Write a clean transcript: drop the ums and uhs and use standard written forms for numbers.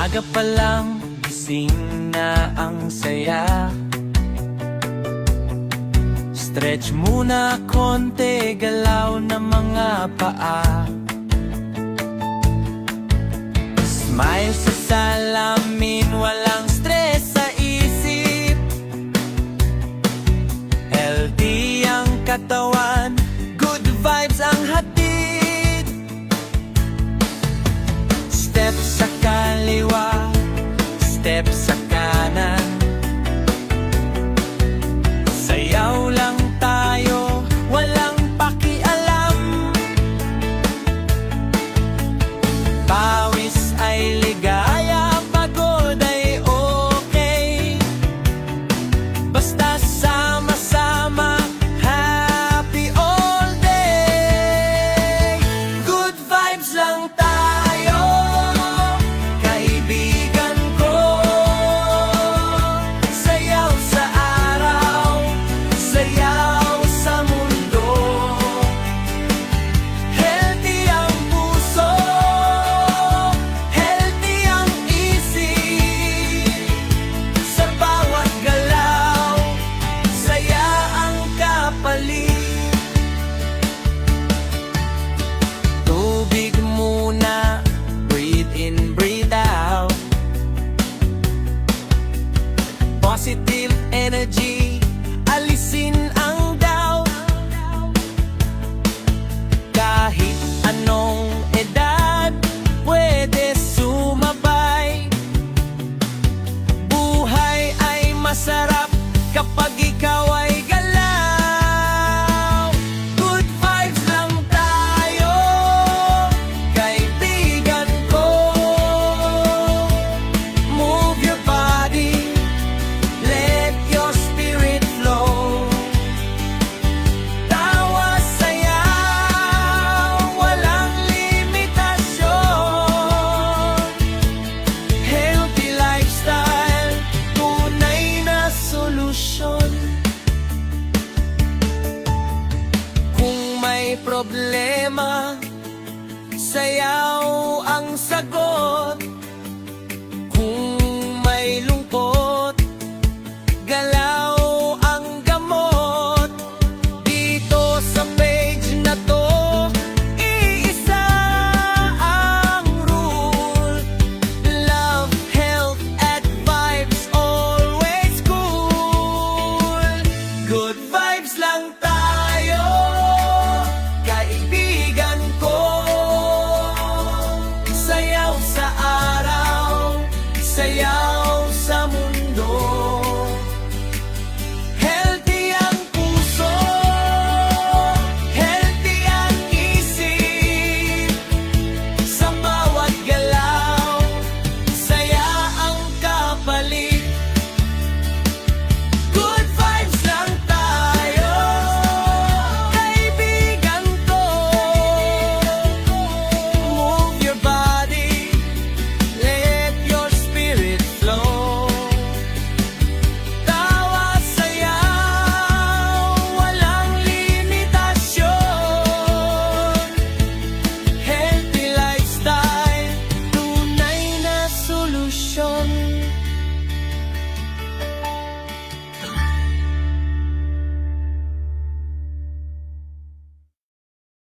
Maaga pa lang, gising na ang saya. Stretch muna konti, galaw na mga paa. Smile sa salamin, walang stress sa isip. Healthy ang katawan, good vibes ang hatid. Step sa kaliwa, step sa kanan. Sayaw lang tayo, walang pakialam. Pawis ay ligaya, pagod ay okay. Basta sama-sama, happy all day. Good vibes lang tayo, kaibigan ko. Sayaw sa araw, sayaw sa mundo. Healthy ang puso, healthy ang isip. Sa bawat galaw, saya ang kapalit. Tubig muna, breathe in, breathe out. Positive energy, alisin ang doubt. Kahit anong edad, pwede sumabay. Buhay ay masarap kapag ikaw ay galaw. Good vibes lang tayo, kaibigan ko. Move your body, let your spirit flow. Tawa, sayaw, walang limitasyon. Healthy lifestyle, tunay na solusyon. Kung may problema, sayaw ang sagot. Kung may lungkot, galaw ang gamot. Dito sa page na to, iisa ang rule. Love, health, at vibes, always cool. Good vibes lang tayo, kaibigan ko. Sayaw sa araw, sayaw